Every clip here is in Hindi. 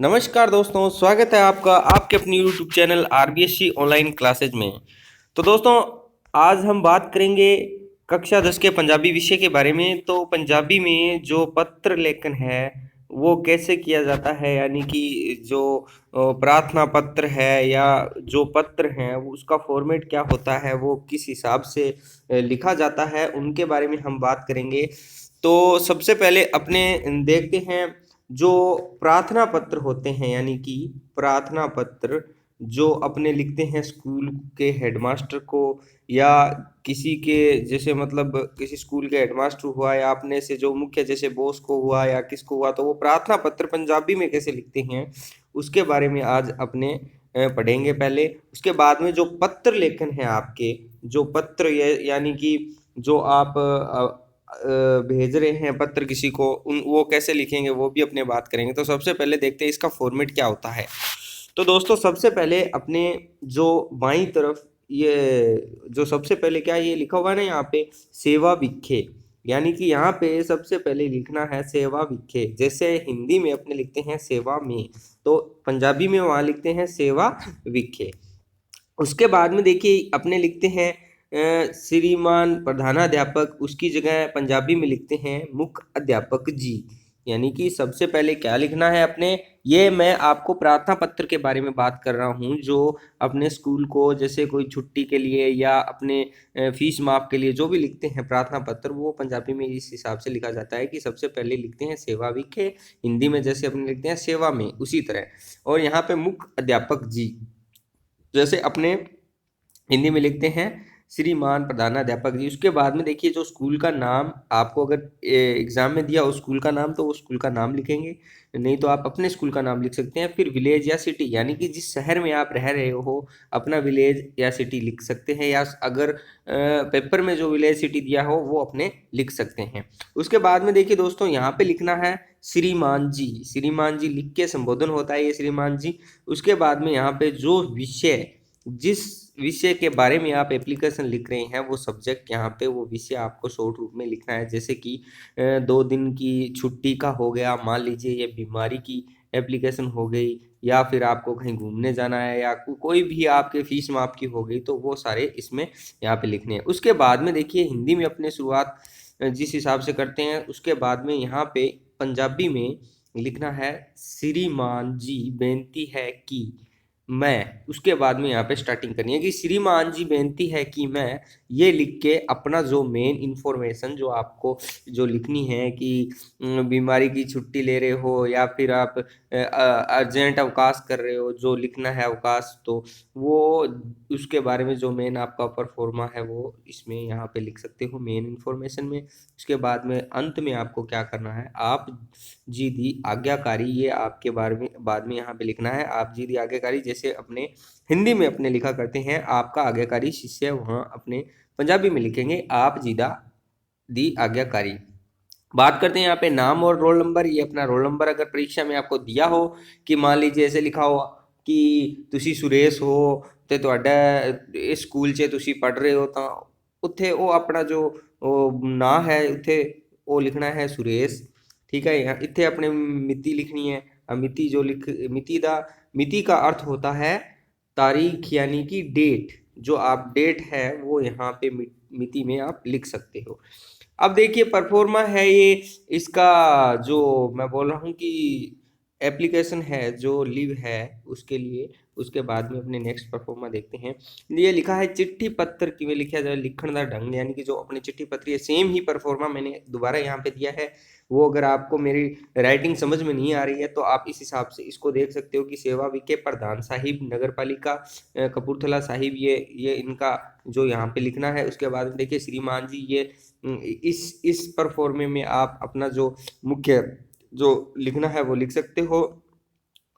नमस्कार दोस्तों, स्वागत है आपका आपके अपनी YouTube channel RBSC online classes में। तो दोस्तों, आज हम बात करेंगे कक्षा 10 के पंजाबी विषय के बारे में। तो पंजाबी में जो पत्र लेखन है वो कैसे किया जाता है, यानी कि जो प्रार्थना पत्र है या जो पत्र हैं वो उसका फॉर्मेट क्या होता है, वो किस हिसाब से लिखा जाता है, उनके बारे में हम बात करेंगे। तो सबसे पहले अपने देखते हैं जो प्रार्थना पत्र होते हैं, यानी कि प्रार्थना पत्र जो अपने लिखते हैं स्कूल के हेडमास्टर को या किसी के, जैसे मतलब किसी स्कूल के हेडमास्टर हुआ या अपने से जो मुख्य जैसे बॉस को हुआ या किसको हुआ, तो वो प्रार्थना पत्र पंजाबी में कैसे लिखते हैं उसके बारे में आज अपने पढ़ेंगे पहले। उसके बाद में जो पत्र लेखन है आपके, जो पत्र यानी कि जो आप भेज रहे हैं पत्र किसी को, उन वो कैसे लिखेंगे वो भी अपने बात करेंगे। तो सबसे पहले देखते हैं इसका फॉर्मेट क्या होता है। तो दोस्तों, सबसे पहले अपने जो बाईं तरफ ये जो सबसे पहले क्या ये लिखा हुआ है ना यहाँ पे, सेवा विखे, यानी कि यहाँ पे सबसे पहले लिखना है सेवा विखे। जैसे हिंदी में अपने लिखते हैं सेवा में, तो पंजाबी में वहाँ लिखते हैं सेवा विखे। उसके बाद में देखिए अपने लिखते हैं श्रीमान प्रधानाध्यापक, उसकी जगह पंजाबी में लिखते हैं मुख्य अध्यापक जी। यानी कि सबसे पहले क्या लिखना है अपने, ये मैं आपको प्रार्थना पत्र के बारे में बात कर रहा हूँ, जो अपने स्कूल को जैसे कोई छुट्टी के लिए या अपने फीस माफ के लिए जो भी लिखते हैं प्रार्थना पत्र, वो पंजाबी में इस हिसाब से लिखा जाता है कि सबसे पहले लिखते हैं सेवा विखे, हिंदी में जैसे अपने लिखते हैं सेवा में उसी तरह। और यहाँ पे मुख्य अध्यापक जी, जैसे अपने हिंदी में लिखते हैं श्रीमान प्रधानाध्यापक जी। उसके बाद में देखिए जो स्कूल का नाम आपको अगर एग्जाम में दिया हो स्कूल का नाम, तो वो स्कूल का नाम लिखेंगे, नहीं तो आप अपने स्कूल का नाम लिख सकते हैं। फिर विलेज या सिटी, यानी कि जिस शहर में आप रह रहे हो अपना विलेज या सिटी लिख सकते हैं, या अगर पेपर में जो विलेज सिटी दिया हो वो अपने लिख सकते हैं। उसके बाद में देखिए दोस्तों, यहाँ पे लिखना है श्रीमान जी। श्रीमान जी लिख के संबोधन होता है ये श्रीमान जी। उसके बाद में यहाँ पे जो विषय, जिस विषय के बारे में आप एप्लीकेशन लिख रहे हैं वो सब्जेक्ट, यहाँ पे वो विषय आपको शॉर्ट रूप में लिखना है। जैसे कि 2 दिन की छुट्टी का हो गया, मान लीजिए ये बीमारी की एप्लीकेशन हो गई, या फिर आपको कहीं घूमने जाना है, या कोई भी आपके फीस माफ की हो गई, तो वो सारे इसमें यहाँ पे लिखने हैं। उसके बाद में देखिए हिंदी में अपने शुरुआत जिस हिसाब से करते हैं, उसके बाद में यहाँ पे पंजाबी में लिखना है श्रीमान जी बेनती है कि मैं। उसके बाद में यहाँ पे स्टार्टिंग करनी है कि श्रीमान जी बेनती है कि मैं, ये लिख के अपना जो मेन इंफॉर्मेशन जो आपको जो लिखनी है कि बीमारी की छुट्टी ले रहे हो या फिर आप अर्जेंट अवकाश कर रहे हो, जो लिखना है अवकाश, तो वो उसके बारे में जो मेन आपका परफॉर्मा है वो इसमें यहाँ पे लिख सकते हो मेन इंफॉर्मेशन में। उसके बाद में अंत में आपको क्या करना है, आप जी दी आज्ञाकारी, ये आपके बारे में बाद में यहाँ पे लिखना है आप जी दी आज्ञाकारी। जैसे अपने हिंदी में अपने लिखा करते हैं आपका आज्ञाकारी शिष्य, वहाँ अपने पंजाबी में लिखेंगे आप जीदा दी आज्ञाकारी। बात करते हैं यहाँ पे नाम और रोल नंबर। ये अपना रोल नंबर अगर परीक्षा में आपको दिया हो कि मान लीजिए ऐसे लिखा हो कि तुसी सुरेश हो ਤੇ ਤੁਹਾਡਾ ਇਸ ਸਕੂਲ 'ਚ ਤੁਸੀਂ ਪੜ੍ਹ ਰਹੇ ਹੋ, ਤਾਂ ਉੱਥੇ ਉਹ ਆਪਣਾ ਜੋ ਉਹ ਨਾਂ ਹੈ ਉੱਥੇ ਉਹ ਲਿਖਣਾ ਹੈ सुरेश। ठीक है, यहाँ इतने अपने मिति लिखनी है। मिति जो लिख मिति का अर्थ होता है तारीख, यानी कि डेट। जो आप डेट है वो यहाँ पे मिति में आप लिख सकते हो। अब देखिए परफॉर्मा है ये, इसका जो मैं बोल रहा हूँ कि एप्लीकेशन है जो लिव है उसके लिए। उसके बाद में अपने नेक्स्ट परफॉर्मा देखते हैं। ये लिखा है चिट्ठी पत्र किਵੇਂ लिखा जाए, लिखण का ढंग, यानी कि जो अपनी चिट्ठी पत्री है सेम ही परफॉर्मा मैंने दोबारा यहाँ पे दिया है। वो अगर आपको मेरी राइटिंग समझ में नहीं आ रही है तो आप इस हिसाब से इसको देख सकते हो कि सेवा विखे प्रधान साहिब नगर पालिका कपूरथला साहिब, ये इनका जो यहाँ पे लिखना है। उसके बाद में देखिए श्रीमान जी, ये इस परफॉर्मे में आप अपना जो मुख्य जो लिखना है वो लिख सकते हो।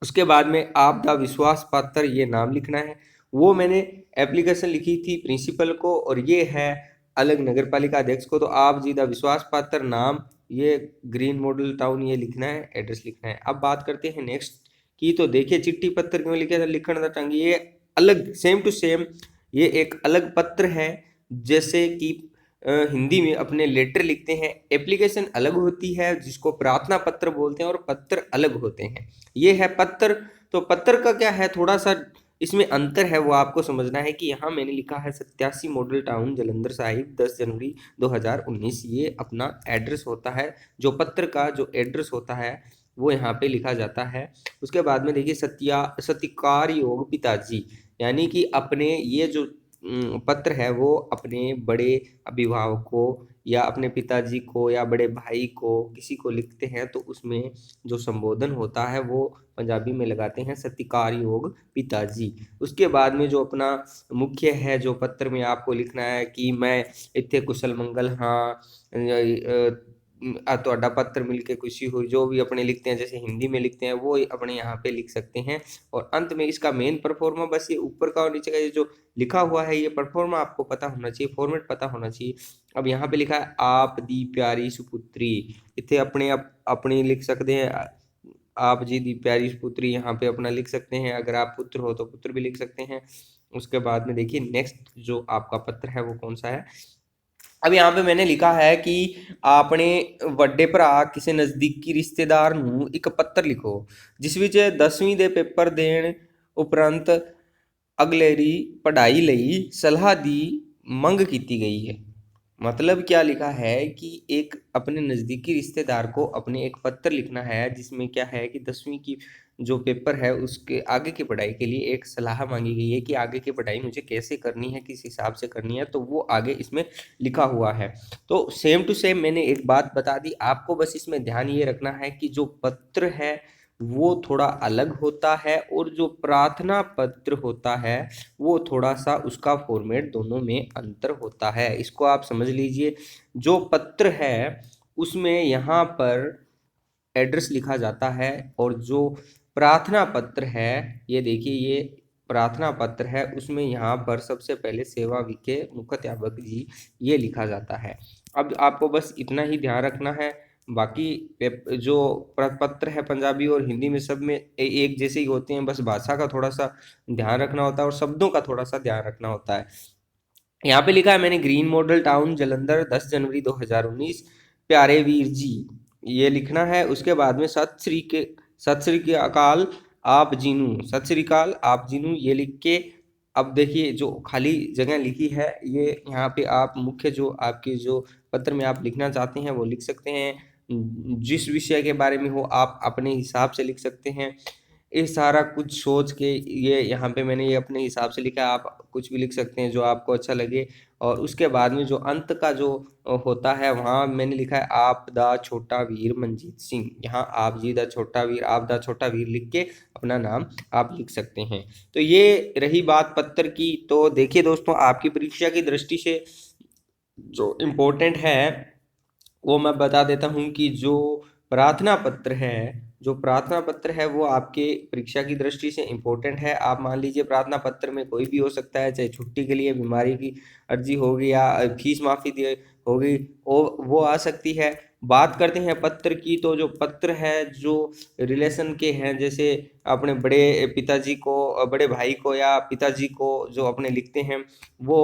उसके बाद में आपदा विश्वास पात्र, ये नाम लिखना है। वो मैंने एप्लीकेशन लिखी थी प्रिंसिपल को, और ये है अलग नगर पालिका अध्यक्ष को। तो आप जी दा विश्वास पात्र नाम, ये ग्रीन मॉडल टाउन, ये लिखना है, एड्रेस लिखना है। अब बात करते हैं नेक्स्ट की। तो देखिए चिट्ठी पत्र क्यों लिखा था, लिखण का ढंग ये अलग सेम टू सेम, ये एक अलग पत्र है। जैसे कि हिंदी में अपने लेटर लिखते हैं। एप्लीकेशन अलग होती है जिसको प्रार्थना पत्र बोलते हैं, और पत्र अलग होते हैं। ये है पत्र। तो पत्र का क्या है, थोड़ा सा इसमें अंतर है, वो आपको समझना है कि यहाँ मैंने लिखा है 87 मॉडल टाउन जालंधर साहिब 10 जनवरी 2019, ये अपना एड्रेस होता है। जो पत्र का जो एड्रेस होता है वो यहाँ पे लिखा जाता है। उसके बाद में देखिए सत्कार योग पिताजी, यानी कि अपने ये जो पत्र है वो अपने बड़े अभिभावकों या अपने पिताजी को या बड़े भाई को किसी को लिखते हैं, तो उसमें जो संबोधन होता है वो पंजाबी में लगाते हैं सत्कार योग पिताजी। उसके बाद में जो अपना मुख्य है, जो पत्र में आपको लिखना है कि मैं इत्थे कुशल मंगल हाँ, ਤੁਹਾਡਾ पत्र मिलके खुशी हुई, जो भी अपने लिखते हैं, जैसे हिंदी में लिखते हैं वो अपने यहाँ पे लिख सकते हैं। और अंत में इसका मेन परफॉर्मा, बस ये ऊपर का और नीचे का ये जो लिखा हुआ है ये परफॉर्मा आपको पता होना चाहिए, फॉर्मेट पता होना चाहिए। अब यहाँ पे लिखा है आप दी प्यारी सुपुत्री, इतने अपनी लिख सकते हैं, आप जी दी प्यारी सुपुत्री यहाँ पे अपना लिख सकते हैं। अगर आप पुत्र हो तो पुत्र भी लिख सकते हैं। उसके बाद में देखिए नेक्स्ट जो आपका पत्र है वो कौन सा है। अब यहाँ पे मैंने लिखा है कि आपने ਵੱਡੇ ਭਰਾ ਕਿਸੇ ਨਜ਼ਦੀਕੀ ਰਿਸ਼ਤੇਦਾਰ ਨੂੰ ਇੱਕ ਪੱਤਰ ਲਿਖੋ ਜਿਸ ਵਿੱਚ 10ਵੀਂ ਦੇ ਪੇਪਰ ਦੇਣ ਉਪਰੰਤ ਅਗਲੇਰੀ ਪੜ੍ਹਾਈ ਲਈ ਸਲਾਹ ਦੀ ਮੰਗ ਕੀਤੀ ਗਈ है। मतलब क्या लिखा है कि एक अपने नज़दीकी रिश्तेदार को अपने एक पत्र लिखना है जिसमें क्या है कि 10वीं की जो पेपर है उसके आगे की पढ़ाई के लिए एक सलाह मांगी गई है कि आगे की पढ़ाई मुझे कैसे करनी है, किस हिसाब से करनी है, तो वो आगे इसमें लिखा हुआ है। तो सेम टू सेम मैंने एक बात बता दी आपको, बस इसमें ध्यान ये रखना है कि जो पत्र है वो थोड़ा अलग होता है और जो प्रार्थना पत्र होता है वो थोड़ा सा उसका फॉर्मेट दोनों में अंतर होता है। इसको आप समझ लीजिए। जो पत्र है उसमें यहाँ पर एड्रेस लिखा जाता है, और जो प्रार्थना पत्र है, ये देखिए ये प्रार्थना पत्र है, उसमें यहाँ पर सबसे पहले सेवा विके मुख्याध्यापक जी ये लिखा जाता है। अब आपको बस इतना ही ध्यान रखना है। बाकी जो पत्र है पंजाबी और हिंदी में सब में एक जैसे ही होते हैं, बस भाषा का थोड़ा सा ध्यान रखना होता है और शब्दों का थोड़ा सा ध्यान रखना होता है। यहाँ पे लिखा है मैंने ग्रीन मॉडल टाउन जालंधर 10 जनवरी 2019 प्यारे वीर जी, ये लिखना है। उसके बाद में सत श्री अकाल आप जीनू, सत श्री अकाल आप जीनू ये लिख के, अब देखिए जो खाली जगह लिखी है ये यहाँ पे आप मुख्य जो आपके जो पत्र में आप लिखना चाहते हैं वो लिख सकते हैं। जिस विषय के बारे में हो आप अपने हिसाब से लिख सकते हैं। ये सारा कुछ सोच के ये यहाँ पे मैंने ये अपने हिसाब से लिखा है, आप कुछ भी लिख सकते हैं जो आपको अच्छा लगे। और उसके बाद में जो अंत का जो होता है वहाँ मैंने लिखा है आप दा छोटा वीर मनजीत सिंह, यहाँ आप जी दा छोटा वीर, आप दा छोटा वीर लिख के अपना नाम आप लिख सकते हैं। तो ये रही बात पत्र की। तो देखिए दोस्तों, आपकी परीक्षा की दृष्टि से जो इम्पोर्टेंट है वो मैं बता देता हूँ कि जो प्रार्थना पत्र है, जो प्रार्थना पत्र है वो आपके परीक्षा की दृष्टि से इम्पोर्टेंट है। आप मान लीजिए प्रार्थना पत्र में कोई भी हो सकता है, चाहे छुट्टी के लिए बीमारी की अर्जी होगी या फीस माफ़ी होगी, वो आ सकती है। बात करते हैं पत्र की, तो जो पत्र है जो रिलेशन के हैं, जैसे अपने बड़े पिताजी को, बड़े भाई को या पिताजी को जो अपने लिखते हैं वो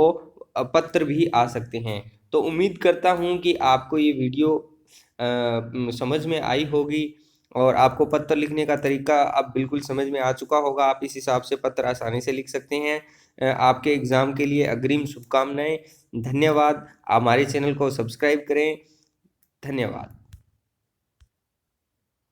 पत्र भी आ सकते हैं। तो उम्मीद करता हूँ कि आपको ये वीडियो समझ में आई होगी और आपको पत्र लिखने का तरीका अब बिल्कुल समझ में आ चुका होगा। आप इस हिसाब से पत्र आसानी से लिख सकते हैं। आपके एग्ज़ाम के लिए अग्रिम शुभकामनाएं। धन्यवाद। हमारे चैनल को सब्सक्राइब करें। धन्यवाद।